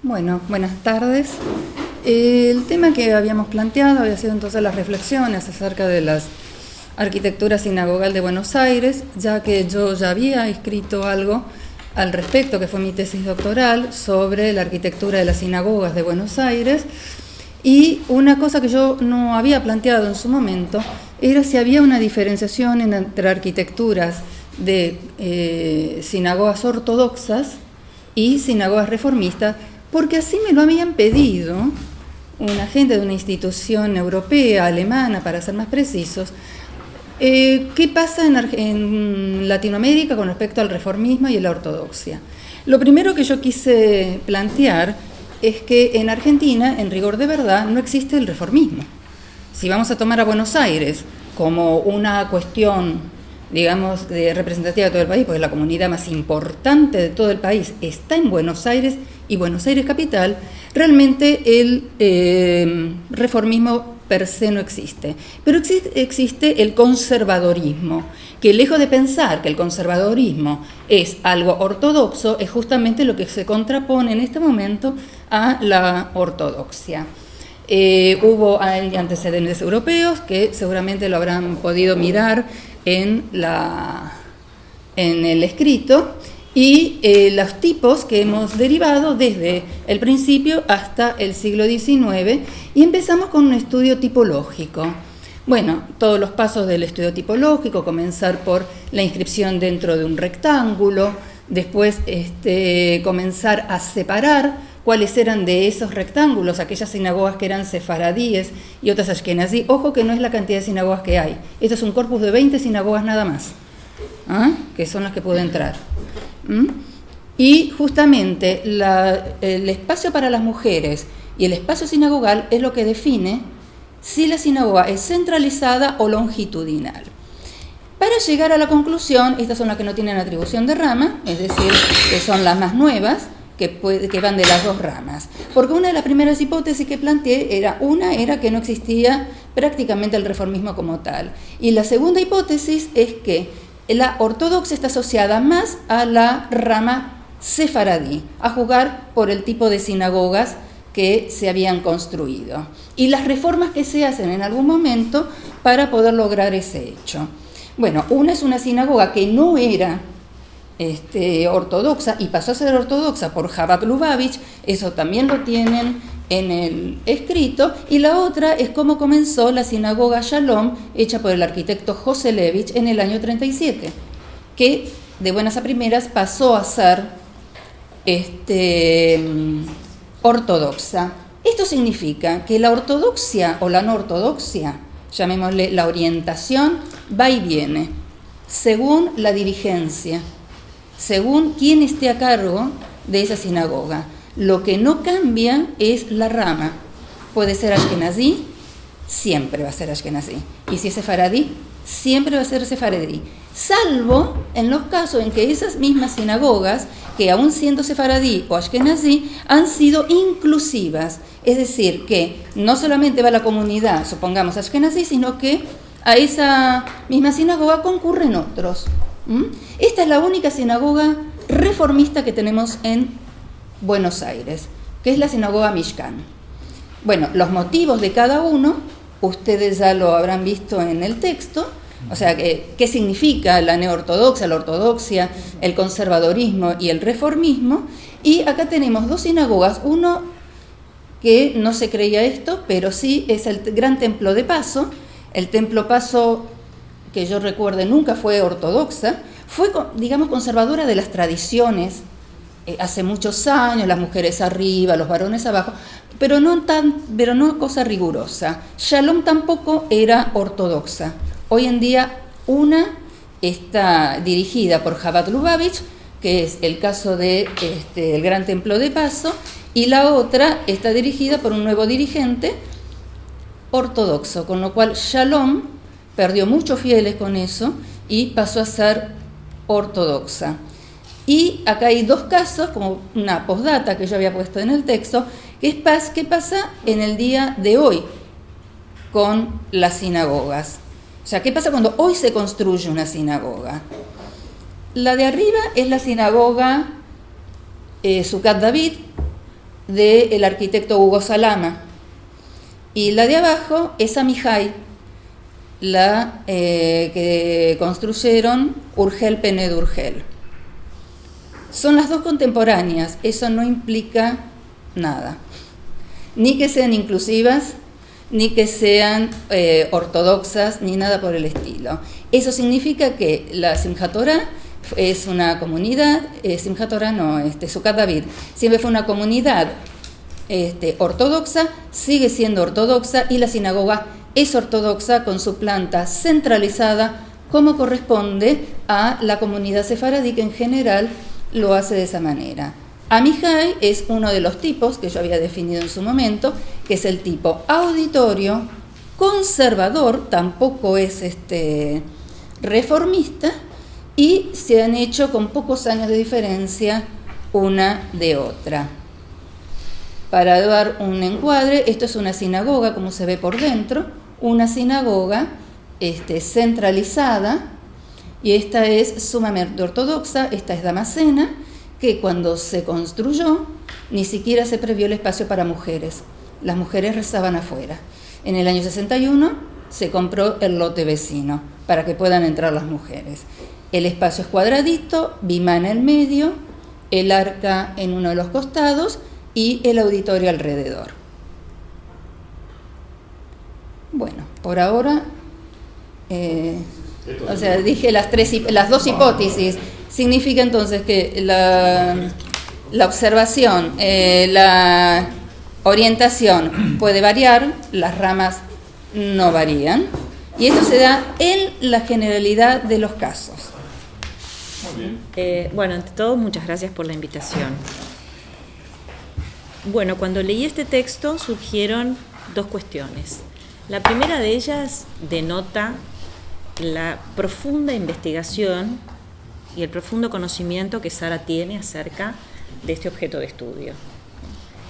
Bueno, buenas tardes. El tema que habíamos planteado había sido entonces las reflexiones acerca de la arquitectura sinagogal de Buenos Aires, ya que yo ya había escrito algo al respecto, que fue mi tesis doctoral, sobre la arquitectura de las sinagogas de Buenos Aires, y una cosa que yo no había planteado en su momento era si había una diferenciación entre arquitecturas de sinagogas ortodoxas y sinagogas reformistas, porque así me lo habían pedido una gente de una institución europea, alemana, para ser más precisos. ¿Qué pasa en Latinoamérica con respecto al reformismo y la ortodoxia? Lo primero que yo quise plantear es que en Argentina, en rigor de verdad, no existe el reformismo. Si vamos a tomar a Buenos Aires como una cuestión, digamos, representativa de todo el país, porque la comunidad más importante de todo el país está en Buenos Aires y Buenos Aires capital, realmente el reformismo per se no existe. Pero existe el conservadorismo, que lejos de pensar que el conservadorismo es algo ortodoxo, es justamente lo que se contrapone en este momento a la ortodoxia. Hubo antecedentes europeos que seguramente lo habrán podido mirar en el escrito, y los tipos que hemos derivado desde el principio hasta el siglo XIX, y empezamos con un estudio tipológico. Bueno, todos los pasos del estudio tipológico, comenzar por la inscripción dentro de un rectángulo, después comenzar a separar cuáles eran de esos rectángulos, aquellas sinagogas que eran sefaradíes y otras ashkenazí. Ojo que no es la cantidad de sinagogas que hay, esto es un corpus de 20 sinagogas nada más, que son las que puede entrar. Y justamente el espacio para las mujeres y el espacio sinagogal es lo que define si la sinagoga es centralizada o longitudinal. Para llegar a la conclusión, estas son las que no tienen atribución de rama, es decir, que son las más nuevas, que van de las dos ramas. Porque una de las primeras hipótesis que planteé era que no existía prácticamente el reformismo como tal. Y la segunda hipótesis es que la ortodoxia está asociada más a la rama sefaradí, a juzgar por el tipo de sinagogas que se habían construido y las reformas que se hacen en algún momento para poder lograr ese hecho. Bueno, una es una sinagoga que no era ortodoxa y pasó a ser ortodoxa por Chabad Lubavitch, eso también lo tienen en el escrito, y la otra es cómo comenzó la sinagoga Shalom, hecha por el arquitecto José Levitch en el año 37, que de buenas a primeras pasó a ser ortodoxa. Esto significa que la ortodoxia o la no ortodoxia, llamémosle la orientación, va y viene, según la dirigencia, según quién esté a cargo de esa sinagoga. Lo que no cambia es la rama. Puede ser ashkenazí, siempre va a ser ashkenazí. Y si es sefaradí, siempre va a ser sefaradí. Salvo en los casos en que esas mismas sinagogas, que aún siendo sefaradí o ashkenazí, han sido inclusivas. Es decir, que no solamente va la comunidad, supongamos ashkenazí, sino que a esa misma sinagoga concurren otros. Esta es la única sinagoga reformista que tenemos en Buenos Aires, que es la sinagoga Mishkan. Bueno, los motivos de cada uno, ustedes ya lo habrán visto en el texto, o sea, qué significa la neortodoxia, la ortodoxia, el conservadorismo y el reformismo, y acá tenemos dos sinagogas, uno que no se creía esto, pero sí es el gran templo de Paso. El templo Paso, que yo recuerde, nunca fue ortodoxa, fue, digamos, conservadora de las tradiciones. Hace muchos años, las mujeres arriba, los varones abajo, pero no cosa rigurosa. Shalom tampoco era ortodoxa. Hoy en día una está dirigida por Chabad Lubavitch, que es el caso de el Gran Templo de Paso, y la otra está dirigida por un nuevo dirigente ortodoxo, con lo cual Shalom perdió muchos fieles con eso y pasó a ser ortodoxa. Y acá hay dos casos, como una postdata que yo había puesto en el texto, que es qué pasa en el día de hoy con las sinagogas. O sea, ¿qué pasa cuando hoy se construye una sinagoga? La de arriba es la sinagoga Sucat David, del arquitecto Hugo Salama. Y la de abajo es Amihai, la que construyeron Urgel Pene de Urgel. Son las dos contemporáneas, eso no implica nada. Ni que sean inclusivas, ni que sean ortodoxas, ni nada por el estilo. Eso significa que la Simchat Torah es una comunidad, Simchat Torah no, Sukkot David, siempre fue una comunidad ortodoxa, sigue siendo ortodoxa, y la sinagoga es ortodoxa con su planta centralizada, como corresponde a la comunidad sefaradí, que en general lo hace de esa manera. Amihai es uno de los tipos que yo había definido en su momento, que es el tipo auditorio, conservador, tampoco es reformista, y se han hecho con pocos años de diferencia una de otra. Para dar un encuadre, esto es una sinagoga, como se ve por dentro, una sinagoga centralizada, y esta es sumamente ortodoxa, esta es Damascena, que cuando se construyó ni siquiera se previó el espacio para mujeres. Las mujeres rezaban afuera. En el año 61 se compró el lote vecino para que puedan entrar las mujeres. El espacio es cuadradito, bimá en el medio, el arca en uno de los costados y el auditorio alrededor. Bueno, por ahora, dije las dos hipótesis. Significa entonces que la observación, la orientación puede variar, las ramas no varían, y esto se da en la generalidad de los casos. Muy bien. Bueno, ante todo, muchas gracias por la invitación. Bueno, cuando leí este texto surgieron dos cuestiones. La primera de ellas denota la profunda investigación y el profundo conocimiento que Sara tiene acerca de este objeto de estudio.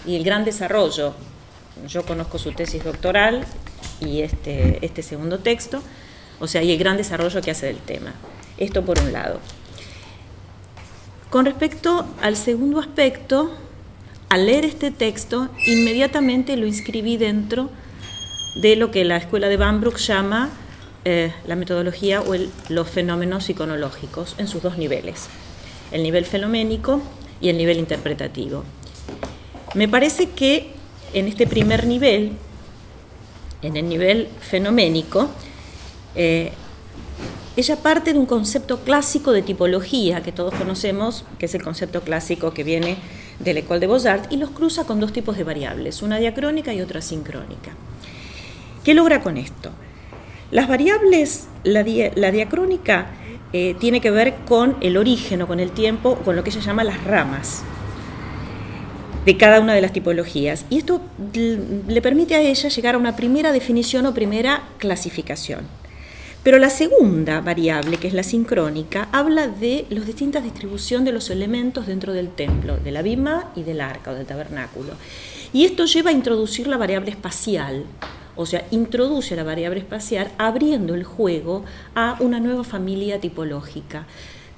Y el gran desarrollo. Yo conozco su tesis doctoral y este segundo texto, y el gran desarrollo que hace del tema. Esto por un lado. Con respecto al segundo aspecto, al leer este texto, inmediatamente lo inscribí dentro de lo que la escuela de Bamberg llama la metodología o los fenómenos iconológicos en sus dos niveles, el nivel fenoménico y el nivel interpretativo. Me parece que en este primer nivel, en el nivel fenoménico, ella parte de un concepto clásico de tipología que todos conocemos, que es el concepto clásico que viene de la École de Beaux-Arts, y los cruza con dos tipos de variables, una diacrónica y otra sincrónica. ¿Qué logra con esto? Las variables, la diacrónica tiene que ver con el origen o con el tiempo, con lo que ella llama las ramas de cada una de las tipologías. Y esto le permite a ella llegar a una primera definición o primera clasificación. Pero la segunda variable, que es la sincrónica, habla de la distintas distribución de los elementos dentro del templo, de la bimá y del arca o del tabernáculo. Y esto lleva a introducir la variable espacial, introduce la variable espacial abriendo el juego a una nueva familia tipológica.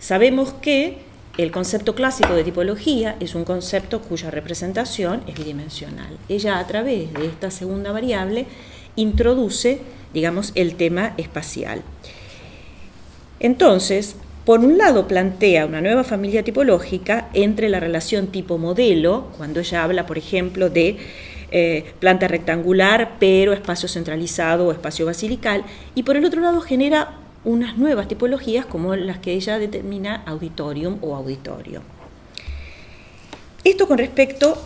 Sabemos que el concepto clásico de tipología es un concepto cuya representación es bidimensional. Ella, a través de esta segunda variable, introduce, el tema espacial. Entonces, por un lado plantea una nueva familia tipológica entre la relación tipo-modelo, cuando ella habla, por ejemplo, de planta rectangular, pero espacio centralizado o espacio basilical, y por el otro lado genera unas nuevas tipologías como las que ella determina auditorium o auditorio. Esto con respecto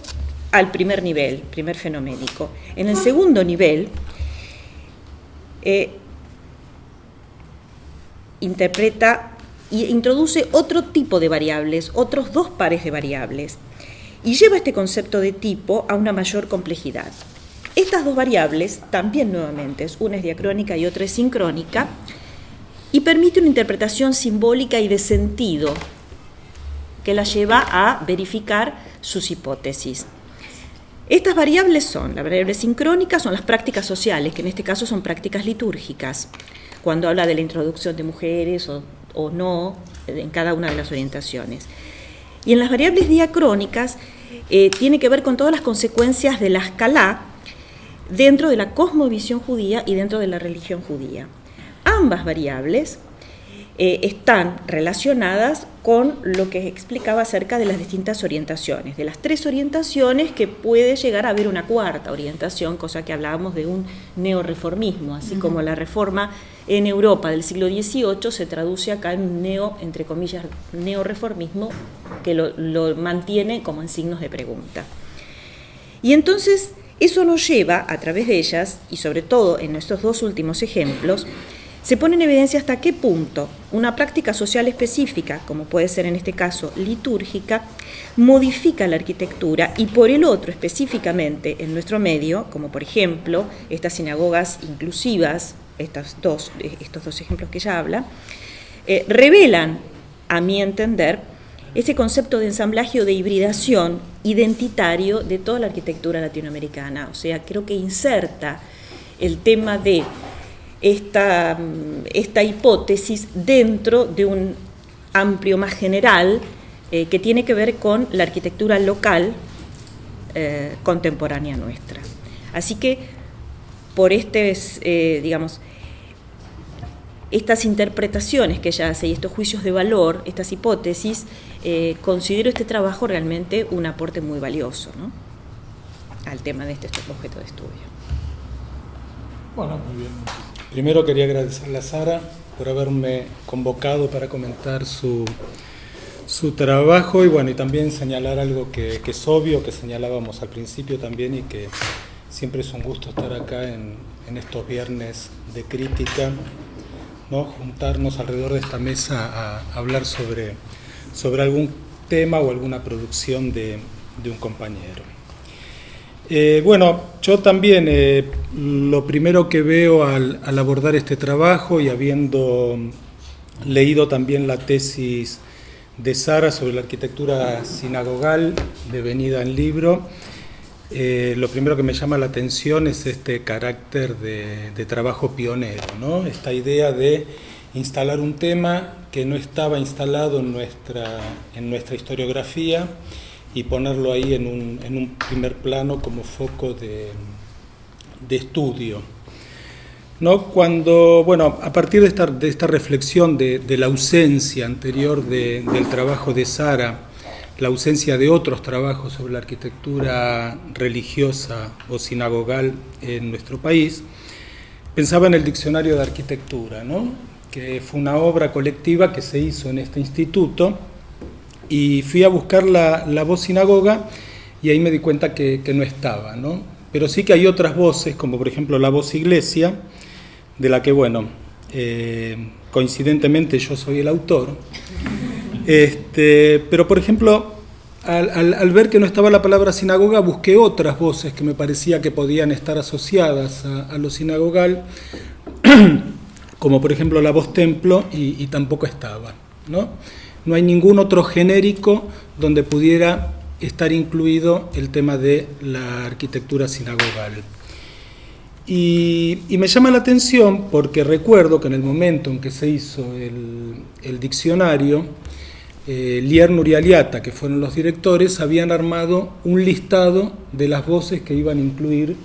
al primer nivel, primer fenoménico. En el segundo nivel, interpreta y introduce otro tipo de variables, otros dos pares de variables, y lleva este concepto de tipo a una mayor complejidad. Estas dos variables, también nuevamente, una es diacrónica y otra es sincrónica, y permite una interpretación simbólica y de sentido que la lleva a verificar sus hipótesis. Estas variables son, la variable sincrónica son las prácticas sociales, que en este caso son prácticas litúrgicas, cuando habla de la introducción de mujeres o no en cada una de las orientaciones. Y en las variables diacrónicas tiene que ver con todas las consecuencias de la Escalá dentro de la cosmovisión judía y dentro de la religión judía. Ambas variables están relacionadas con lo que explicaba acerca de las distintas orientaciones, de las tres orientaciones que puede llegar a haber una cuarta orientación, cosa que hablábamos de un neorreformismo, así como la reforma en Europa del siglo XVIII se traduce acá en un entre comillas, neorreformismo que lo mantiene como en signos de pregunta. Y entonces eso nos lleva, a través de ellas, y sobre todo en estos dos últimos ejemplos, se pone en evidencia hasta qué punto una práctica social específica, como puede ser en este caso litúrgica, modifica la arquitectura y por el otro específicamente en nuestro medio, como por ejemplo estas sinagogas inclusivas, estos dos ejemplos que ella habla, revelan, a mi entender, ese concepto de ensamblaje o de hibridación identitario de toda la arquitectura latinoamericana. O sea, creo que inserta el tema de esta hipótesis dentro de un amplio más general que tiene que ver con la arquitectura local contemporánea nuestra. Así que por estas interpretaciones que ella hace y estos juicios de valor, estas hipótesis, considero este trabajo realmente un aporte muy valioso, ¿no?, al tema de este objeto de estudio. Bueno, muy bien. Primero quería agradecerle a Sara por haberme convocado para comentar su trabajo y también señalar algo que es obvio, que señalábamos al principio también y que siempre es un gusto estar acá en estos viernes de crítica, ¿no? Juntarnos alrededor de esta mesa a hablar sobre algún tema o alguna producción de un compañero. Yo también lo primero que veo al abordar este trabajo y habiendo leído también la tesis de Sara sobre la arquitectura sinagogal devenida en libro, lo primero que me llama la atención es este carácter de trabajo pionero, ¿no? Esta idea de instalar un tema que no estaba instalado en nuestra historiografía y ponerlo ahí en un primer plano como foco de estudio, ¿no? Cuando, a partir de esta reflexión de la ausencia anterior del trabajo de Sara, la ausencia de otros trabajos sobre la arquitectura religiosa o sinagogal en nuestro país, pensaba en el Diccionario de Arquitectura, ¿no?, que fue una obra colectiva que se hizo en este instituto, y fui a buscar la voz sinagoga y ahí me di cuenta que no estaba, ¿no? Pero sí que hay otras voces, como por ejemplo la voz iglesia, de la que, coincidentemente yo soy el autor. Pero por ejemplo, al ver que no estaba la palabra sinagoga, busqué otras voces que me parecía que podían estar asociadas a lo sinagogal, como por ejemplo la voz templo, y tampoco estaba, ¿no? No hay ningún otro genérico donde pudiera estar incluido el tema de la arquitectura sinagogal. Y me llama la atención porque recuerdo que en el momento en que se hizo el diccionario, Lierno y Aliata, que fueron los directores, habían armado un listado de las voces que iba a incluir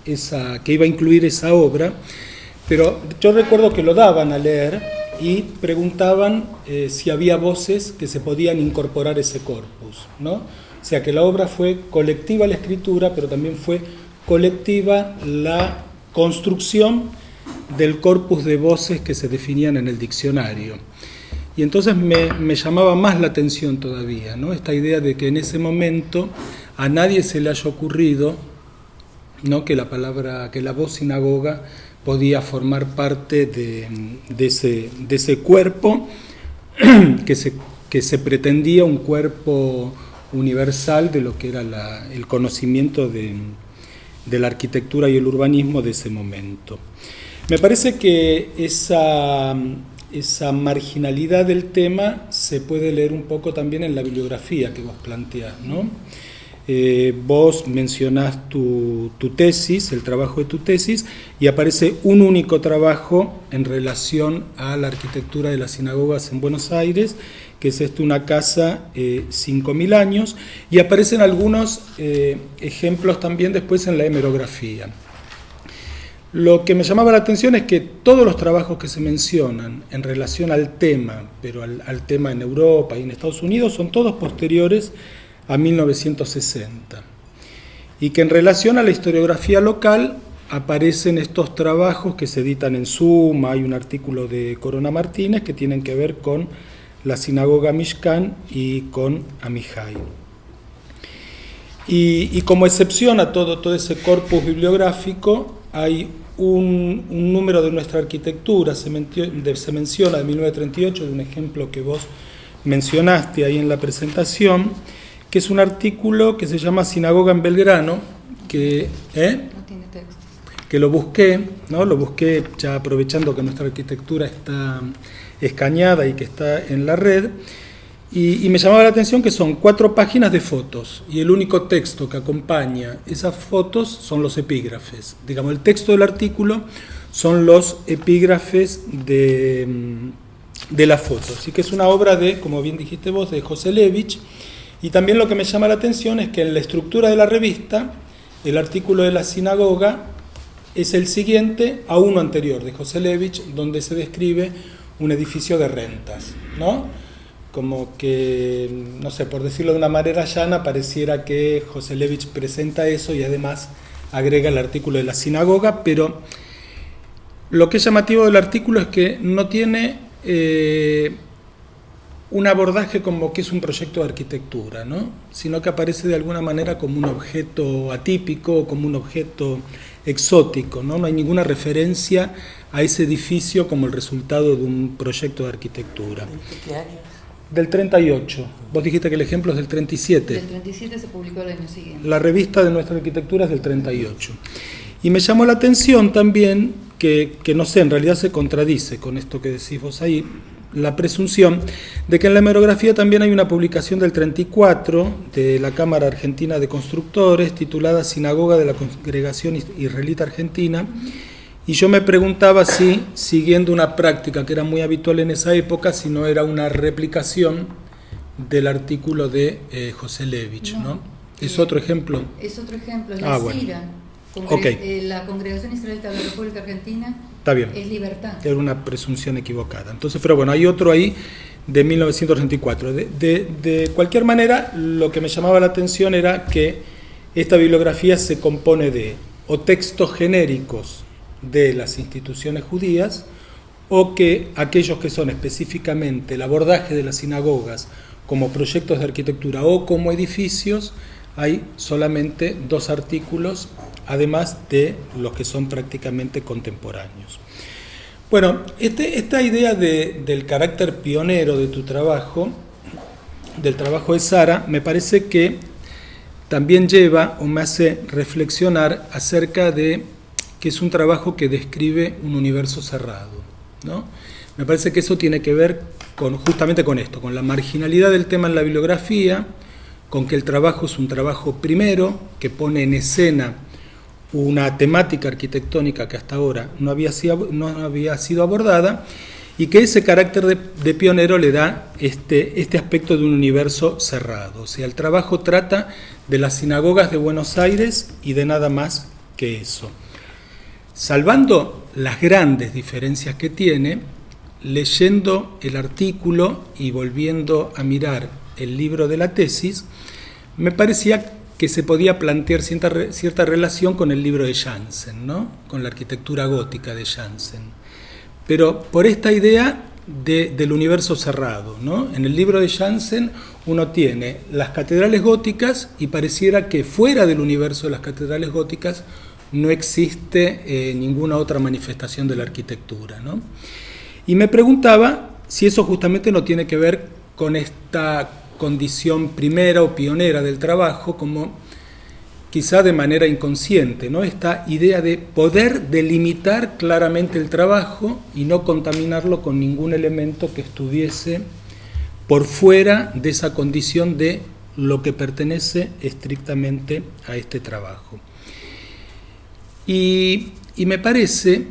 esa obra, pero yo recuerdo que lo daban a leer y preguntaban si había voces que se podían incorporar a ese corpus, ¿no? O sea que la obra fue colectiva la escritura, pero también fue colectiva la construcción del corpus de voces que se definían en el diccionario. Y entonces me llamaba más la atención todavía, ¿no?, esta idea de que en ese momento a nadie se le haya ocurrido, ¿no?, que la voz sinagoga podía formar parte de ese cuerpo que se pretendía un cuerpo universal de lo que era el conocimiento de la arquitectura y el urbanismo de ese momento. Me parece que esa marginalidad del tema se puede leer un poco también en la bibliografía que vos planteás, ¿no? vos mencionás tu tesis, el trabajo de tu tesis, y aparece un único trabajo en relación a la arquitectura de las sinagogas en Buenos Aires, que es una casa 5.000 años, y aparecen algunos ejemplos también después en la hemerografía. Lo que me llamaba la atención es que todos los trabajos que se mencionan en relación al tema, pero al tema en Europa y en Estados Unidos, son todos posteriores a 1960. Y que en relación a la historiografía local aparecen estos trabajos que se editan en Suma, hay un artículo de Corona Martínez que tienen que ver con la sinagoga Mishkan y con Amihai. Y como excepción a todo ese corpus bibliográfico, hay un número de nuestra arquitectura, se menciona de 1938, de un ejemplo que vos mencionaste ahí en la presentación, que es un artículo que se llama Sinagoga en Belgrano, que, No tiene texto. que lo busqué ya aprovechando que nuestra arquitectura está escaneada y que está en la red, y me llamaba la atención que son 4 páginas de fotos, y el único texto que acompaña esas fotos son los epígrafes. Digamos, el texto del artículo son los epígrafes de las fotos. Así que es una obra de, como bien dijiste vos, de Joselevich. Y también lo que me llama la atención es que en la estructura de la revista, el artículo de la sinagoga es el siguiente a uno anterior, de Joselevich, donde se describe un edificio de rentas, ¿no? Como que, no sé, por decirlo de una manera llana, pareciera que Joselevich presenta eso y además agrega el artículo de la sinagoga, pero lo que es llamativo del artículo es que no tiene un abordaje como que es un proyecto de arquitectura, ¿no? Sino que aparece de alguna manera como un objeto atípico, como un objeto exótico, ¿no? No hay ninguna referencia a ese edificio como el resultado de un proyecto de arquitectura. ¿De qué año? Del 38. Vos dijiste que el ejemplo es del 37. Del 37 se publicó el año siguiente. La revista de nuestra arquitectura es del 38. Y me llamó la atención también que no sé, en realidad se contradice con esto que decís vos ahí, la presunción de que en la hemerografía también hay una publicación del 34 de la Cámara Argentina de Constructores titulada Sinagoga de la Congregación Israelita Argentina, y yo me preguntaba si, siguiendo una práctica que era muy habitual en esa época, si no era una replicación del artículo de Joselevich, ¿no? ¿Es otro ejemplo? Es otro ejemplo, es la bueno. CIRA, la Congregación Israelita de la República Argentina. Está bien. Es libertad. Era una presunción equivocada. Entonces, pero bueno, hay otro ahí de 1934. De cualquier manera, lo que me llamaba la atención era que esta bibliografía se compone de o textos genéricos de las instituciones judías, o que aquellos que son específicamente el abordaje de las sinagogas como proyectos de arquitectura o como edificios, hay solamente 2 artículos, además de los que son prácticamente contemporáneos. Bueno, esta idea del carácter pionero de tu trabajo, del trabajo de Sara, me parece que también lleva o me hace reflexionar acerca de que es un trabajo que describe un universo cerrado, ¿no? Me parece que eso tiene que ver justamente con esto, con la marginalidad del tema en la bibliografía, con que el trabajo es un trabajo primero, que pone en escena una temática arquitectónica que hasta ahora no había sido abordada, y que ese carácter de pionero le da este aspecto de un universo cerrado. O sea, el trabajo trata de las sinagogas de Buenos Aires y de nada más que eso. Salvando las grandes diferencias que tiene, leyendo el artículo y volviendo a mirar el libro de la tesis, me parecía que se podía plantear cierta relación con el libro de Jansen, ¿no? Con la arquitectura gótica de Jansen. Pero por esta idea del universo cerrado, ¿no? En el libro de Jansen uno tiene las catedrales góticas y pareciera que fuera del universo de las catedrales góticas no existe ninguna otra manifestación de la arquitectura, ¿no? Y me preguntaba si eso justamente no tiene que ver con esta condición primera o pionera del trabajo, como quizá de manera inconsciente, ¿no? Esta idea de poder delimitar claramente el trabajo y no contaminarlo con ningún elemento que estuviese por fuera de esa condición de lo que pertenece estrictamente a este trabajo. Y me parece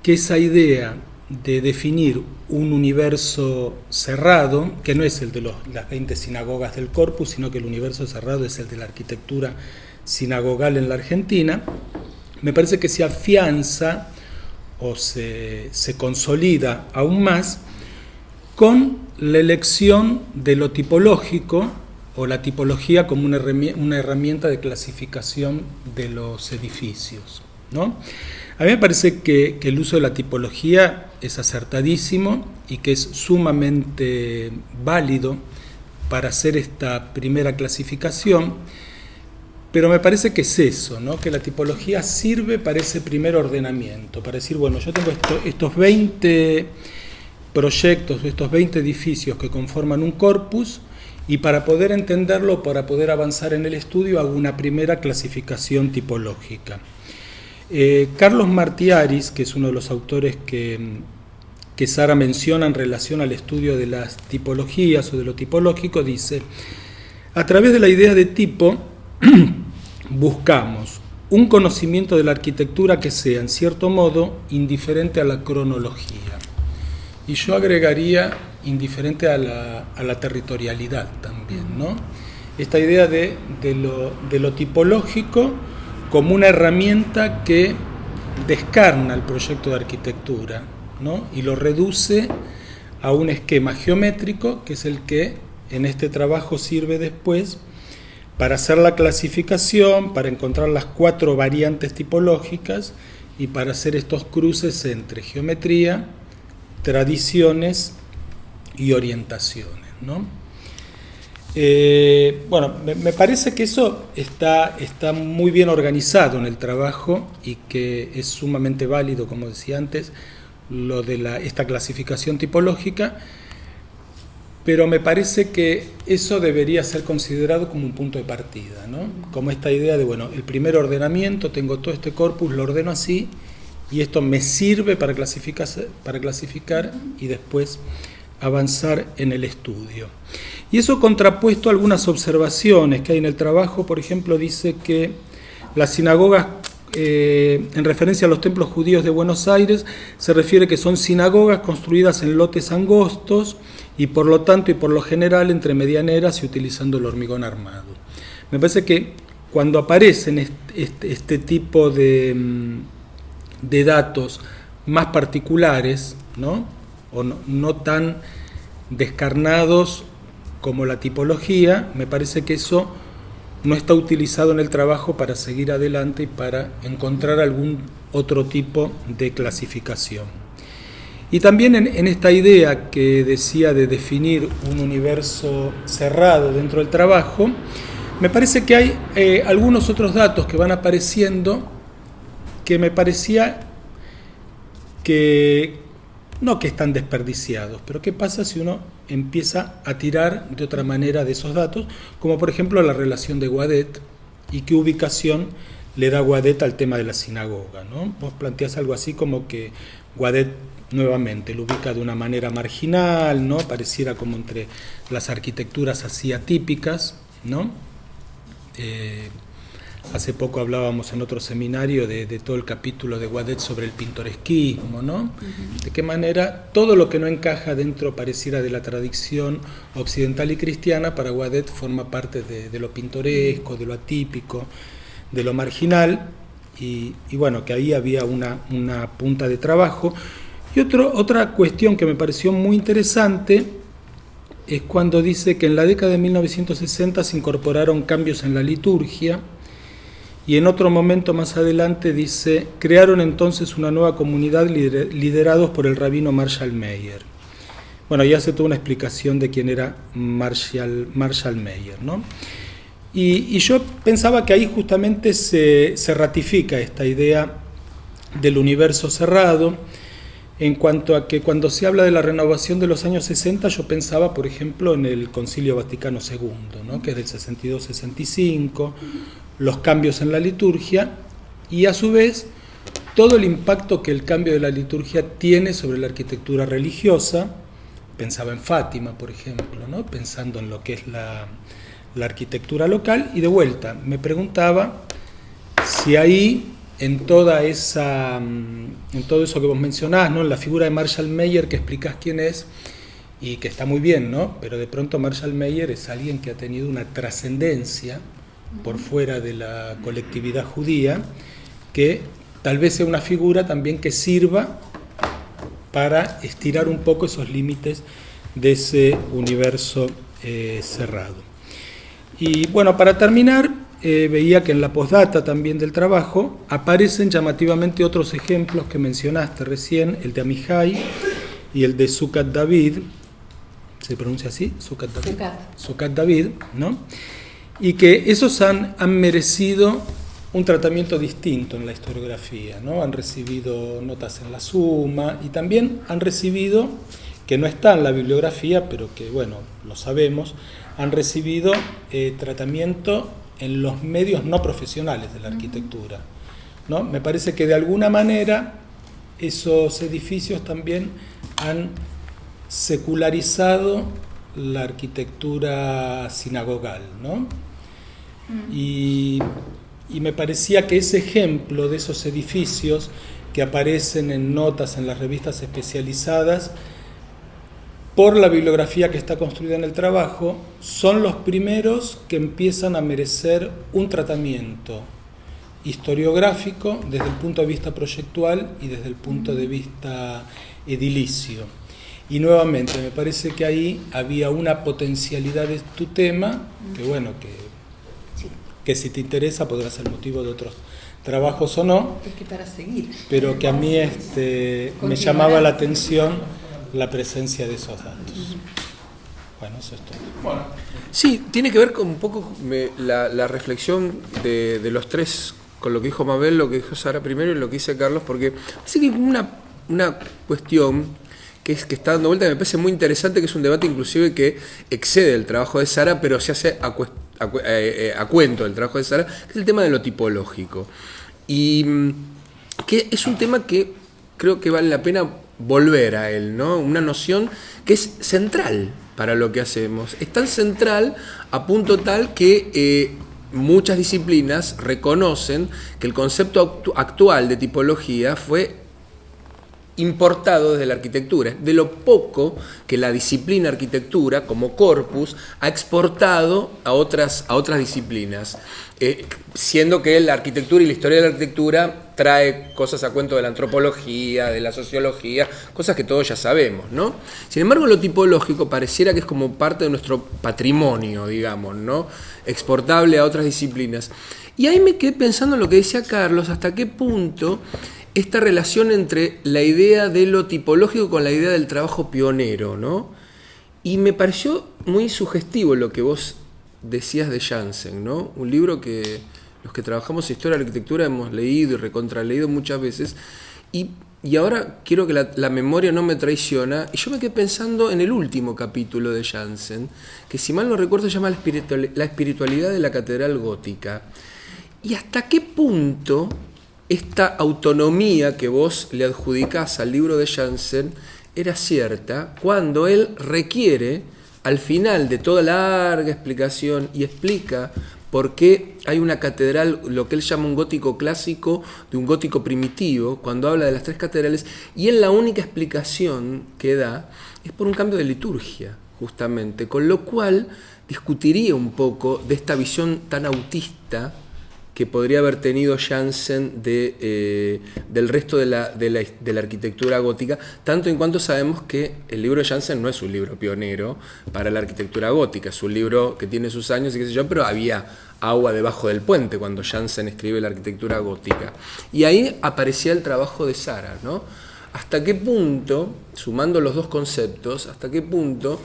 que esa idea de definir un universo cerrado, que no es el de las 20 sinagogas del Corpus, sino que el universo cerrado es el de la arquitectura sinagogal en la Argentina, me parece que se afianza o se consolida aún más con la elección de lo tipológico o la tipología como una herramienta de clasificación de los edificios, ¿no? A mí me parece que el uso de la tipología es acertadísimo y que es sumamente válido para hacer esta primera clasificación, pero me parece que es eso, ¿no? Que la tipología sirve para ese primer ordenamiento, para decir, bueno, yo tengo estos 20 proyectos, estos 20 edificios que conforman un corpus, y para poder entenderlo, para poder avanzar en el estudio, hago una primera clasificación tipológica. Carlos Martiaris, que es uno de los autores que Sara menciona en relación al estudio de las tipologías o de lo tipológico, dice: a través de la idea de tipo buscamos un conocimiento de la arquitectura que sea, en cierto modo, indiferente a la cronología. Y yo agregaría indiferente a la territorialidad también, ¿no? Esta idea de lo tipológico como una herramienta que descarna el proyecto de arquitectura, ¿no? Y lo reduce a un esquema geométrico, que es el que en este trabajo sirve después para hacer la clasificación, para encontrar las 4 variantes tipológicas y para hacer estos cruces entre geometría, tradiciones y orientaciones, ¿no? Bueno, me parece que eso está muy bien organizado en el trabajo y que es sumamente válido, como decía antes, lo de esta clasificación tipológica, pero me parece que eso debería ser considerado como un punto de partida, ¿no? Como esta idea de, bueno, el primer ordenamiento, tengo todo este corpus, lo ordeno así, y esto me sirve para clasificar y después avanzar en el estudio. Y eso contrapuesto a algunas observaciones que hay en el trabajo. Por ejemplo, dice que las sinagogas, en referencia a los templos judíos de Buenos Aires, se refiere que son sinagogas construidas en lotes angostos y por lo tanto y por lo general entre medianeras y utilizando el hormigón armado. Me parece que cuando aparecen este tipo de datos más particulares, ¿no? O no tan descarnados como la tipología, me parece que eso no está utilizado en el trabajo para seguir adelante y para encontrar algún otro tipo de clasificación. Y también en esta idea que decía de definir un universo cerrado dentro del trabajo, me parece que hay algunos otros datos que van apareciendo que me parecía que no que están desperdiciados, pero ¿qué pasa si uno empieza a tirar de otra manera de esos datos? Como por ejemplo la relación de Guadet y qué ubicación le da Guadet al tema de la sinagoga, ¿no? Vos planteás algo así como que Guadet nuevamente lo ubica de una manera marginal, ¿no? Pareciera como entre las arquitecturas así atípicas, ¿no? Hace poco hablábamos en otro seminario de todo el capítulo de Guadet sobre el pintoresquismo, ¿no? Uh-huh. De qué manera todo lo que no encaja dentro pareciera de la tradición occidental y cristiana, para Guadet forma parte de lo pintoresco, de lo atípico, de lo marginal, y bueno, que ahí había una punta de trabajo. Y otra cuestión que me pareció muy interesante es cuando dice que en la década de 1960 se incorporaron cambios en la liturgia. Y en otro momento más adelante dice, crearon entonces una nueva comunidad liderados por el rabino Marshall Meyer. Bueno, ya hace toda una explicación de quién era Marshall Meyer, ¿no? Y yo pensaba que ahí justamente se ratifica esta idea del universo cerrado, en cuanto a que cuando se habla de la renovación de los años 60, yo pensaba, por ejemplo, en el Concilio Vaticano II, ¿no? Que es del 62-65, los cambios en la liturgia y a su vez todo el impacto que el cambio de la liturgia tiene sobre la arquitectura religiosa. Pensaba en Fátima, por ejemplo, ¿no? Pensando en lo que es la la arquitectura local, y de vuelta me preguntaba si ahí, en todo eso que vos mencionás, ¿no? En la figura de Marshall Mayer, que explicás quién es, y que está muy bien, ¿no? Pero de pronto Marshall Mayer es alguien que ha tenido una trascendencia por fuera de la colectividad judía, que tal vez sea una figura también que sirva para estirar un poco esos límites de ese universo cerrado. Y bueno, para terminar, veía que en la postdata también del trabajo aparecen llamativamente otros ejemplos que mencionaste recién, el de Amihai y el de Sukat David. ¿Se pronuncia así? Sukat David. Sukat David, ¿no? Y que esos han merecido un tratamiento distinto en la historiografía, ¿no? Han recibido notas en la Suma y también han recibido, que no está en la bibliografía, pero que, bueno, lo sabemos, han recibido tratamiento en los medios no profesionales de la arquitectura, ¿no? Me parece que de alguna manera esos edificios también han secularizado la arquitectura sinagogal, ¿no? Y me parecía que ese ejemplo de esos edificios que aparecen en notas en las revistas especializadas por la bibliografía que está construida en el trabajo, son los primeros que empiezan a merecer un tratamiento historiográfico desde el punto de vista proyectual y desde el punto de vista edilicio. Y nuevamente, me parece que ahí había una potencialidad de tu tema, que bueno, que si te interesa podrá ser motivo de otros trabajos o no, que para seguir, pero que a mí me llamaba la atención la presencia de esos datos. Bueno, eso es todo. Bueno. Sí, tiene que ver con un poco la reflexión de los tres, con lo que dijo Mabel, lo que dijo Sara primero y lo que dice Carlos, porque sí que hay una cuestión que está dando vuelta, que me parece muy interesante, que es un debate inclusive que excede el trabajo de Sara, pero se hace a cuento del trabajo de Sara, que es el tema de lo tipológico. Y que es un tema que creo que vale la pena volver a él, ¿no? Una noción que es central para lo que hacemos. Es tan central a punto tal que muchas disciplinas reconocen que el concepto actual de tipología fue importado desde la arquitectura, de lo poco que la disciplina arquitectura como corpus ha exportado a otras disciplinas, siendo que la arquitectura y la historia de la arquitectura trae cosas a cuento de la antropología, de la sociología, cosas que todos ya sabemos, ¿no? Sin embargo, lo tipológico pareciera que es como parte de nuestro patrimonio, digamos, ¿no? Exportable a otras disciplinas. Y ahí me quedé pensando en lo que decía Carlos, hasta qué punto esta relación entre la idea de lo tipológico con la idea del trabajo pionero, ¿no? Y me pareció muy sugestivo lo que vos decías de Jansen, ¿no? Un libro que los que trabajamos en historia de la arquitectura hemos leído y recontraleído muchas veces, y ahora quiero que la memoria no me traiciona, y yo me quedé pensando en el último capítulo de Jansen, que si mal no recuerdo se llama La espiritualidad de la catedral gótica. Y hasta qué punto esta autonomía que vos le adjudicás al libro de Jansen era cierta cuando él requiere, al final de toda larga explicación, y explica por qué hay una catedral, lo que él llama un gótico clásico, de un gótico primitivo, cuando habla de las tres catedrales, y él la única explicación que da es por un cambio de liturgia, justamente, con lo cual discutiría un poco de esta visión tan autista que podría haber tenido Jansen del resto de la arquitectura gótica, tanto en cuanto sabemos que el libro de Jansen no es un libro pionero para la arquitectura gótica, es un libro que tiene sus años y qué sé yo, pero había agua debajo del puente cuando Jansen escribe la arquitectura gótica. Y ahí aparecía el trabajo de Sara, ¿no? ¿Hasta qué punto, sumando los dos conceptos, hasta qué punto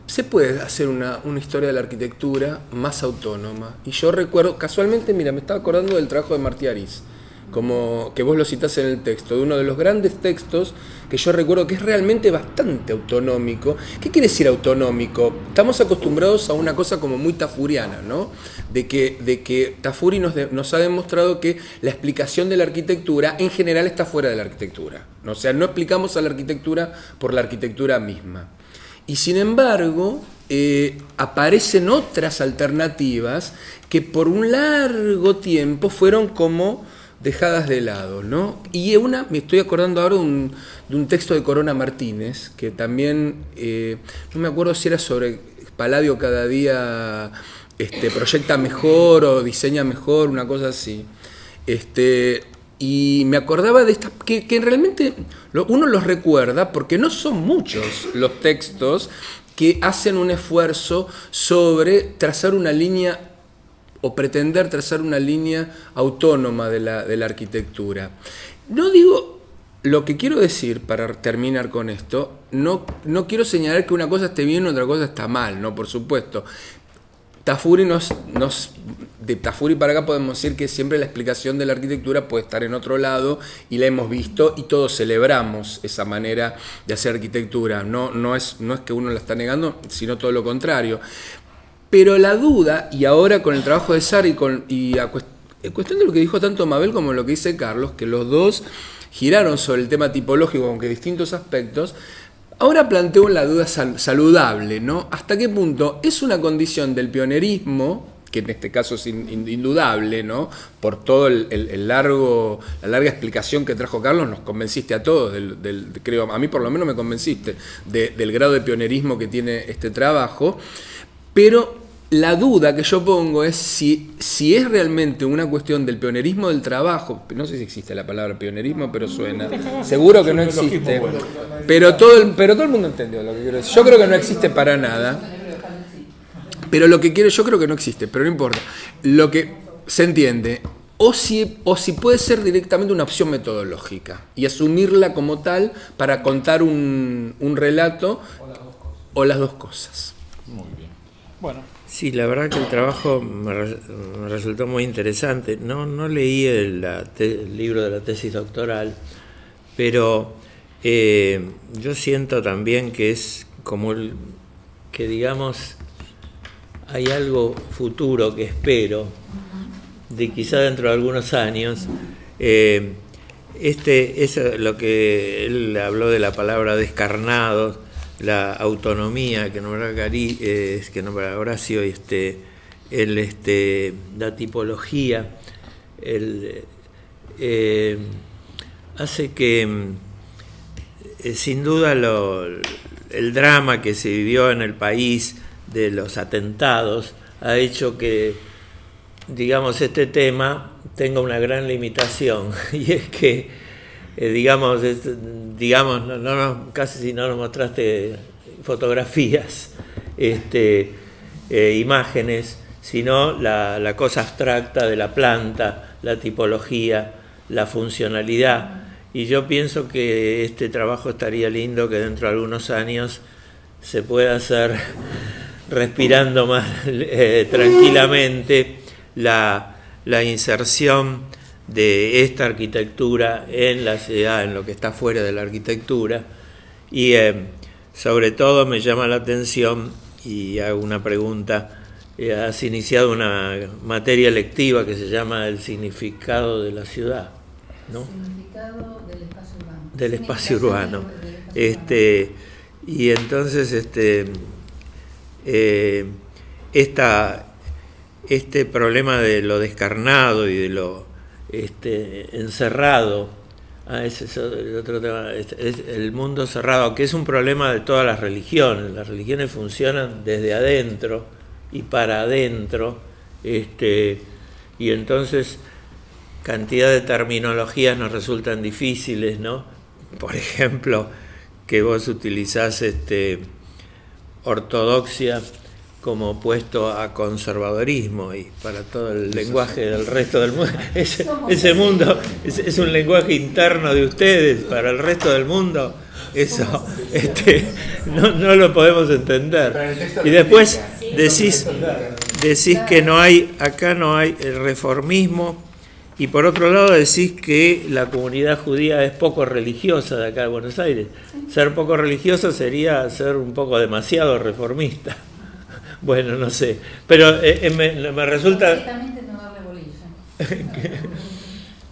se puede hacer una historia de la arquitectura más autónoma? Y yo recuerdo, casualmente, mira, me estaba acordando del trabajo de Martí Ariz, como que vos lo citás en el texto, de uno de los grandes textos que yo recuerdo que es realmente bastante autonómico. ¿Qué quiere decir autonómico? Estamos acostumbrados a una cosa como muy tafuriana, ¿no? De que Tafuri nos ha demostrado que la explicación de la arquitectura en general está fuera de la arquitectura, ¿no? O sea, no explicamos a la arquitectura por la arquitectura misma. Y sin embargo, aparecen otras alternativas que por un largo tiempo fueron como dejadas de lado, ¿no? Y me estoy acordando ahora de un texto de Corona Martínez, que también, no me acuerdo si era sobre Palladio cada día proyecta mejor o diseña mejor, una cosa así. Y me acordaba de estas, que realmente uno los recuerda porque no son muchos los textos que hacen un esfuerzo sobre trazar una línea o pretender trazar una línea autónoma de la arquitectura. No digo, lo que quiero decir para terminar con esto, no quiero señalar que una cosa esté bien y otra cosa está mal, no, por supuesto. De Tafuri para acá podemos decir que siempre la explicación de la arquitectura puede estar en otro lado y la hemos visto y todos celebramos esa manera de hacer arquitectura. No es que uno la está negando, sino todo lo contrario. Pero la duda, y ahora con el trabajo de Sara en cuestión de lo que dijo tanto Mabel como lo que dice Carlos, que los dos giraron sobre el tema tipológico, aunque distintos aspectos, ahora planteo la duda saludable, ¿no? ¿Hasta qué punto es una condición del pionerismo, que en este caso es indudable, ¿no? Por todo la larga explicación que trajo Carlos, nos convenciste a todos, creo, a mí por lo menos me convenciste, del grado de pionerismo que tiene este trabajo, pero la duda que yo pongo es si es realmente una cuestión del pionerismo del trabajo, no sé si existe la palabra pionerismo, pero suena, seguro que no existe, pero todo el mundo entendió lo que quiero decir. Yo creo que no existe para nada, pero yo creo que no existe, pero no importa, lo que se entiende, o si puede ser directamente una opción metodológica y asumirla como tal para contar un relato, o las dos cosas. Muy bien. Bueno. Sí, la verdad que el trabajo me resultó muy interesante. No leí el libro de la tesis doctoral, pero yo siento también que es como que, digamos, hay algo futuro que espero, de quizá dentro de algunos años. Es lo que él habló de la palabra descarnados, la autonomía que nombra Horacio, y la tipología, hace que sin duda el drama que se vivió en el país de los atentados ha hecho que, digamos, este tema tenga una gran limitación, y es que casi si no nos mostraste fotografías, imágenes, sino la cosa abstracta de la planta, la tipología, la funcionalidad. Y yo pienso que este trabajo estaría lindo que dentro de algunos años se pueda hacer respirando más tranquilamente la inserción de esta arquitectura en la ciudad, en lo que está fuera de la arquitectura. Y sobre todo me llama la atención, y hago una pregunta, has iniciado una materia lectiva que se llama el significado de la ciudad, ¿no? Significado del espacio urbano. Del espacio urbano. Y entonces este problema de lo descarnado y de lo encerrado, ese es el otro tema, es el mundo cerrado, que es un problema de todas las religiones. Las religiones funcionan desde adentro y para adentro, y entonces cantidad de terminologías nos resultan difíciles, ¿no? Por ejemplo, que vos utilizás ortodoxia como opuesto a conservadorismo, y para todo el lenguaje del resto del mundo, ese mundo es un lenguaje interno de ustedes, para el resto del mundo eso no lo podemos entender. Y después decís que acá no hay el reformismo, y por otro lado decís que la comunidad judía es poco religiosa de acá de Buenos Aires. Ser poco religioso sería ser un poco demasiado reformista. Bueno, no sé, pero me resulta... Directamente no darle bolilla.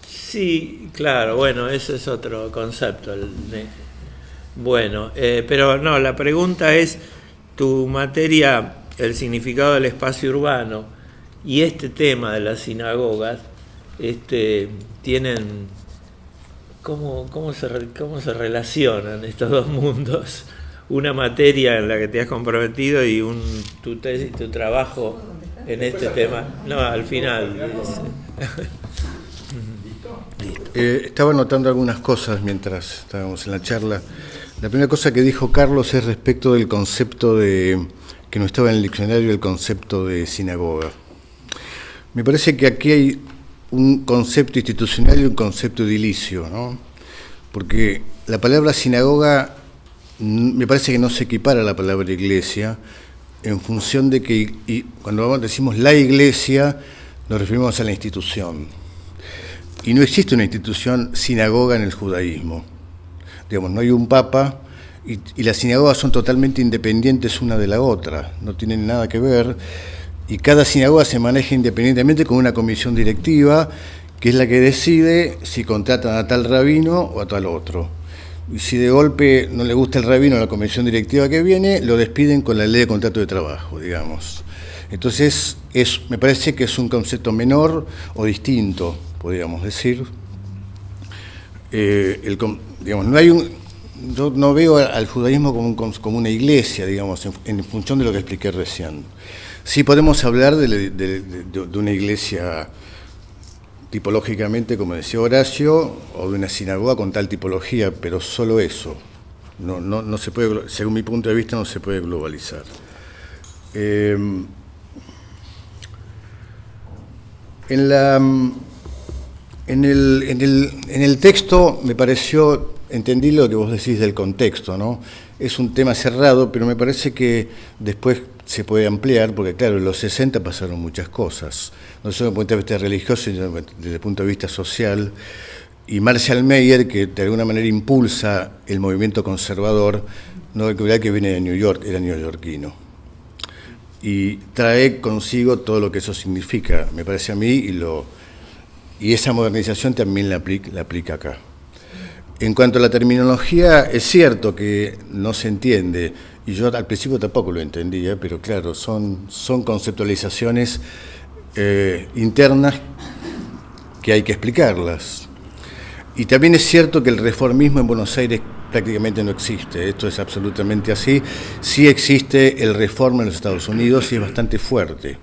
Sí, claro, bueno, eso es otro concepto. Bueno, pero no, la pregunta es, tu materia, el significado del espacio urbano, y este tema de las sinagogas, tienen, ¿cómo se relacionan estos dos mundos? Una materia en la que te has comprometido y tu tesis, tu trabajo en este tema. No, al final. Estaba notando algunas cosas mientras estábamos en la charla. La primera cosa que dijo Carlos es respecto del concepto que no estaba en el diccionario, el concepto de sinagoga. Me parece que aquí hay un concepto institucional y un concepto edilicio, ¿no? Porque la palabra sinagoga me parece que no se equipara a la palabra iglesia, en función de que cuando decimos la iglesia nos referimos a la institución. Y no existe una institución sinagoga en el judaísmo. Digamos, no hay un papa y las sinagogas son totalmente independientes una de la otra, no tienen nada que ver, y cada sinagoga se maneja independientemente con una comisión directiva que es la que decide si contratan a tal rabino o a tal otro. Y si de golpe no le gusta el rabino a la comisión directiva que viene, lo despiden con la ley de contrato de trabajo, digamos. Entonces, me parece que es un concepto menor o distinto, podríamos decir. Digamos, yo no veo al judaísmo como una iglesia, digamos, en función de lo que expliqué recién. Sí podemos hablar de una iglesia tipológicamente, como decía Horacio, o de una sinagoga con tal tipología, pero solo eso. No se puede, según mi punto de vista, no se puede globalizar. En el texto me pareció, entendí lo que vos decís del contexto, ¿no? Es un tema cerrado, pero me parece que después se puede ampliar, porque claro, en los 60 pasaron muchas cosas, no solo desde el punto de vista religioso, sino desde el punto de vista social. Y Marshall Mayer, que de alguna manera impulsa el movimiento conservador, no hay que olvidar que viene de New York, era neoyorquino. Y trae consigo todo lo que eso significa, me parece a mí, y esa modernización también la aplica acá. En cuanto a la terminología, es cierto que no se entiende, y yo al principio tampoco lo entendía, pero claro, son conceptualizaciones internas que hay que explicarlas. Y también es cierto que el reformismo en Buenos Aires prácticamente no existe, esto es absolutamente así. Sí existe el Reforma en los Estados Unidos y es bastante fuerte,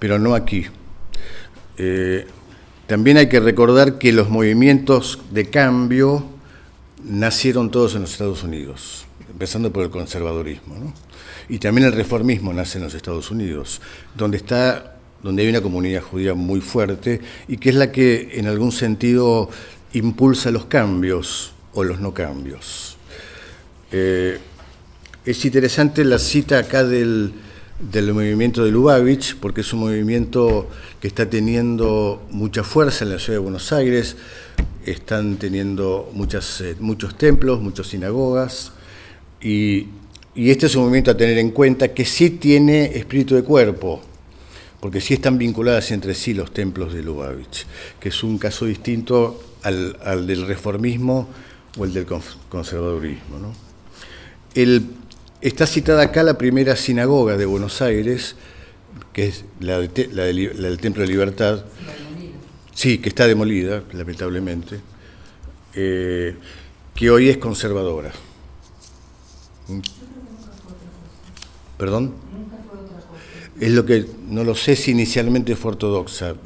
pero no aquí. También hay que recordar que los movimientos de cambio nacieron todos en los Estados Unidos, empezando por el conservadurismo, ¿no? Y también el reformismo nace en los Estados Unidos, donde hay una comunidad judía muy fuerte y que es la que en algún sentido impulsa los cambios o los no cambios. Es interesante la cita acá del movimiento de Lubavitch, porque es un movimiento que está teniendo mucha fuerza en la ciudad de Buenos Aires, están teniendo muchos templos, muchas sinagogas, y este es un movimiento a tener en cuenta que sí tiene espíritu de cuerpo, porque sí están vinculadas entre sí los templos de Lubavitch, que es un caso distinto al del reformismo o el del conservadurismo, ¿no? Está citada acá la primera sinagoga de Buenos Aires, que es la del Templo de Libertad. Sí, que está demolida, lamentablemente, que hoy es conservadora. ¿Perdón? Es lo que no lo sé si inicialmente fue ortodoxa.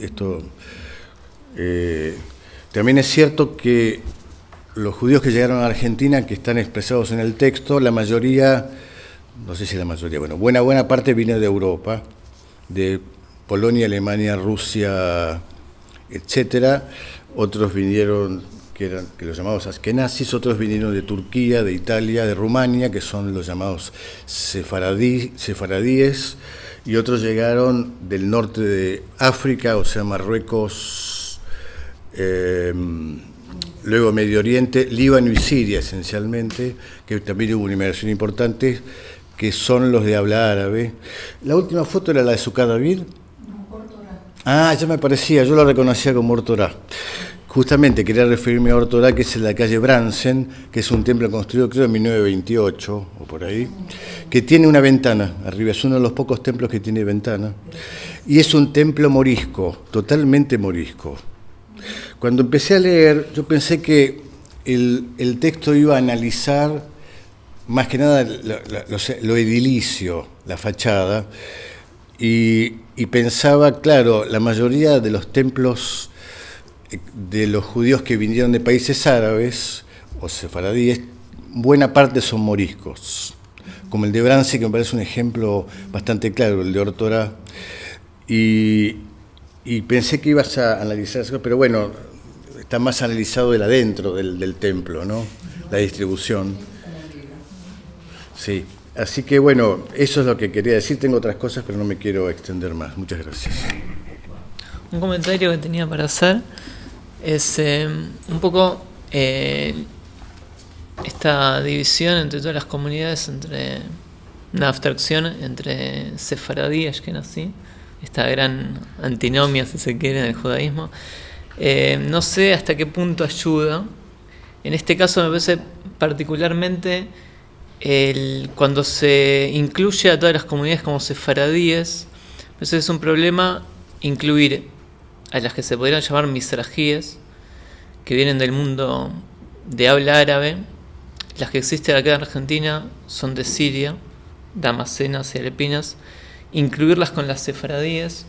También es cierto que los judíos que llegaron a Argentina, que están expresados en el texto, la mayoría, no sé si la mayoría, bueno, buena parte vino de Europa, de Polonia, Alemania, Rusia, etcétera. Otros vinieron, que los llamados askenazis, otros vinieron de Turquía, de Italia, de Rumania, que son los llamados sefaradíes, y otros llegaron del norte de África, o sea, Marruecos, luego Medio Oriente, Líbano y Siria esencialmente, que también hubo una inmigración importante, que son los de habla árabe. La última foto era la de Sukkot David. Ah, ya me parecía, yo lo reconocía como Ortorá. Justamente quería referirme a Ortorá, que es en la calle Bransen, que es un templo construido creo en 1928 o por ahí, que tiene una ventana arriba, es uno de los pocos templos que tiene ventana, y es un templo morisco, totalmente morisco. Cuando empecé a leer, yo pensé que el texto iba a analizar más que nada lo edilicio, la fachada, y pensaba, claro, la mayoría de los templos de los judíos que vinieron de países árabes o sefaradíes, buena parte son moriscos, como el de Brancy, que me parece un ejemplo bastante claro, el de Or Torah, y pensé que ibas a analizar eso, pero bueno, está más analizado el adentro del templo, ¿no? La distribución. Sí, así que bueno, eso es lo que quería decir. Tengo otras cosas, pero no me quiero extender más. Muchas gracias. Un comentario que tenía para hacer es un poco esta división entre todas las comunidades, entre una abstracción entre sefaradí y ashkenazí, esta gran antinomia, si se quiere, en el judaísmo. No sé hasta qué punto ayuda. En este caso me parece particularmente cuando se incluye a todas las comunidades como sefaradíes, pues es un problema incluir a las que se podrían llamar misrajíes, que vienen del mundo de habla árabe. Las que existen acá en Argentina son de Siria, damasenas y alepinas. Incluirlas con las sefaradíes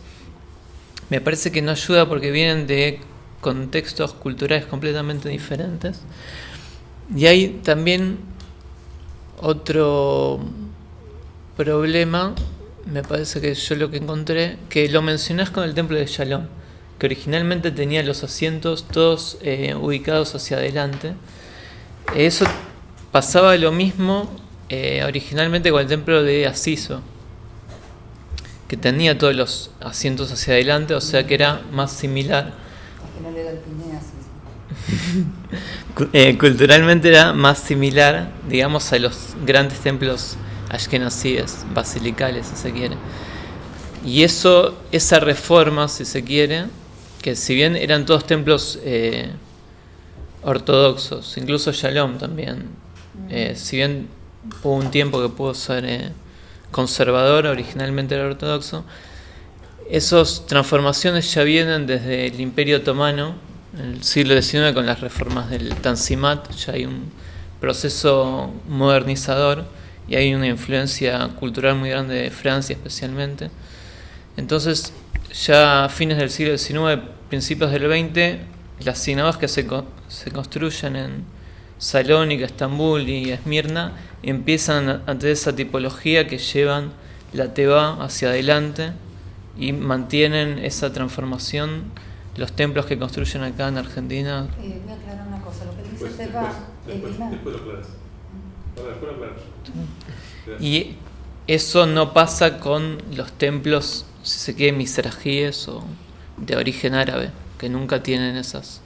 me parece que no ayuda porque vienen de contextos culturales completamente diferentes. Y hay también otro problema, me parece que yo lo que encontré, que lo mencionás con el templo de Shalom, que originalmente tenía los asientos todos ubicados hacia adelante. Eso pasaba lo mismo originalmente con el templo de Asiso, que tenía todos los asientos hacia adelante, o sea que era más similar. Culturalmente era más similar, digamos, a los grandes templos ashkenazíes, basilicales, si se quiere. Y esa reforma, si se quiere, que si bien eran todos templos ortodoxos, incluso Shalom también, si bien hubo un tiempo que pudo ser conservador, originalmente era ortodoxo, esas transformaciones ya vienen desde el Imperio Otomano, en el siglo XIX, con las reformas del Tanzimat. Ya hay un proceso modernizador y hay una influencia cultural muy grande de Francia especialmente. Entonces, ya a fines del siglo XIX, principios del XX, las sinagogas que se construyen en Salónica, Estambul y Esmirna empiezan a tener esa tipología que llevan la tevá hacia adelante y mantienen esa transformación. Los templos que construyen acá en Argentina. Voy a aclarar una cosa, lo que dice tevá después lo aclaras. Después lo aclaras. Y eso no pasa con los templos, si se quiere, misrajíes o de origen árabe, que nunca tienen esas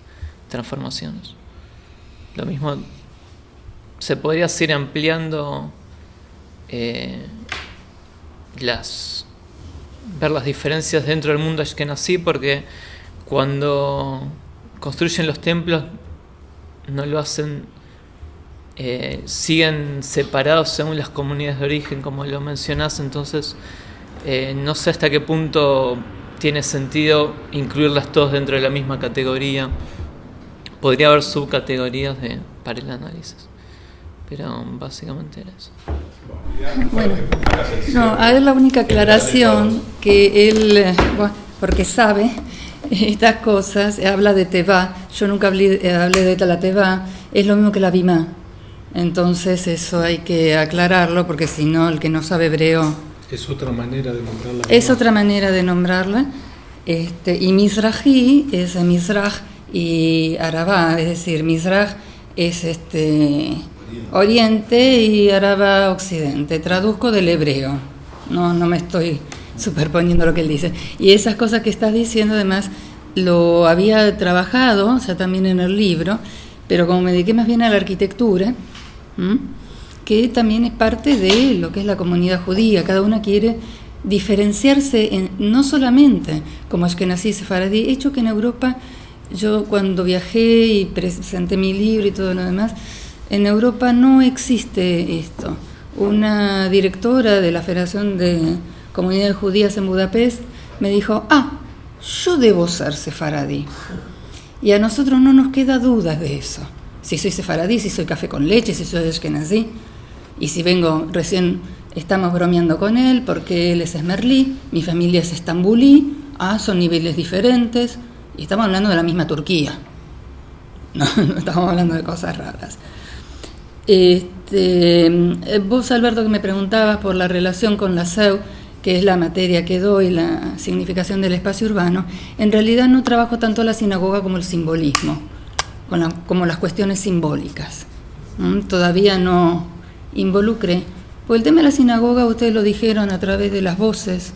transformaciones. Lo mismo se podría seguir ampliando ver las diferencias dentro del mundo ashkenazí, porque cuando construyen los templos no lo hacen, siguen separados según las comunidades de origen, como lo mencionás. Entonces no sé hasta qué punto tiene sentido incluirlas todas dentro de la misma categoría. Podría haber subcategorías para el análisis, pero básicamente era eso. Bueno, no, a ver, la única aclaración que él, porque sabe estas cosas, habla de tevá. Yo nunca hablé de la tevá, es lo mismo que la bimá. Entonces eso hay que aclararlo, porque si no, el que no sabe hebreo... Es otra manera de nombrarla. Es otra manera de nombrarla. Y Mizrahi es Mizraj y Arabá, es decir, Mizraj es Oriente y Arabá Occidente. Traduzco del hebreo, no me estoy superponiendo lo que él dice. Y esas cosas que estás diciendo, además, lo había trabajado, o sea, también en el libro, pero como me dediqué más bien a la arquitectura, que también es parte de lo que es la comunidad judía. Cada una quiere diferenciarse, no solamente como ashkenazí, sefaradí. Hecho que en Europa, yo cuando viajé y presenté mi libro y todo lo demás, en Europa no existe esto. una directora de la Federación de Comunidades Judías en Budapest me dijo, yo debo ser sefaradí. Y a nosotros no nos queda duda de eso. Si soy sefaradí, si soy café con leche, si soy ashkenazí. Y si vengo, recién estamos bromeando con él porque él es esmerlí, mi familia es estambulí, son niveles diferentes. Y estamos hablando de la misma Turquía. No estamos hablando de cosas raras. Vos, Alberto, que me preguntabas por la relación con la SEU, que es la materia que doy, la significación del espacio urbano, en realidad no trabajo tanto la sinagoga como el simbolismo, como las cuestiones simbólicas. Todavía no involucré. Pues el tema de la sinagoga, ustedes lo dijeron a través de las voces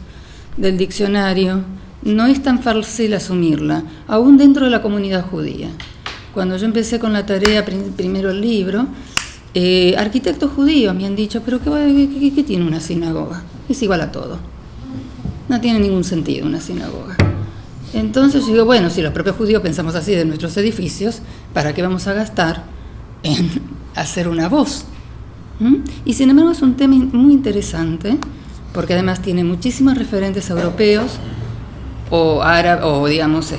del diccionario, no es tan fácil asumirla, aún dentro de la comunidad judía. Cuando yo empecé con la tarea, primero el libro, arquitectos judíos me han dicho, pero ¿qué tiene una sinagoga? Es igual a todo. No tiene ningún sentido una sinagoga. Entonces yo digo, bueno, si los propios judíos pensamos así de nuestros edificios, ¿para qué vamos a gastar en hacer una voz? Y sin embargo es un tema muy interesante, porque además tiene muchísimos referentes europeos, o árabes, o digamos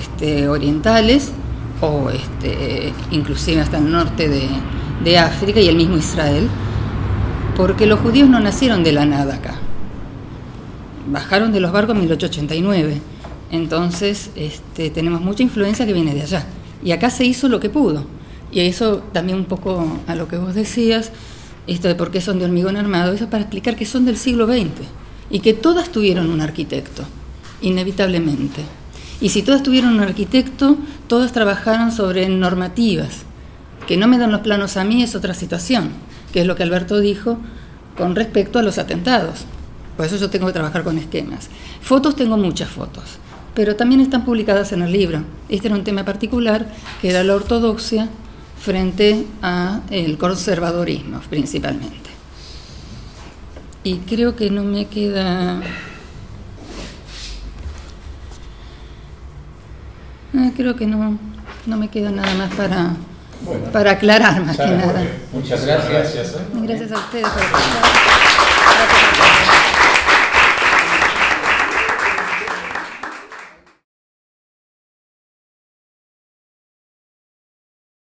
orientales, o inclusive hasta el norte de África y el mismo Israel, porque los judíos no nacieron de la nada acá, bajaron de los barcos en 1889, entonces tenemos mucha influencia que viene de allá, y acá se hizo lo que pudo, y eso también un poco a lo que vos decías, esto de por qué son de hormigón armado, eso es para explicar que son del siglo XX, y que todas tuvieron un arquitecto, inevitablemente. Y si todas tuvieron un arquitecto, todas trabajaron sobre normativas. Que no me dan los planos a mí es otra situación, que es lo que Alberto dijo con respecto a los atentados. Por eso yo tengo que trabajar con esquemas. Fotos, tengo muchas fotos, pero también están publicadas en el libro. Este era un tema particular, que era la ortodoxia frente al conservadorismo, principalmente. Y creo que no me queda... creo que no me queda nada más para aclarar más que nada. Muchas gracias. Gracias a ustedes por escuchar. Gracias a todos.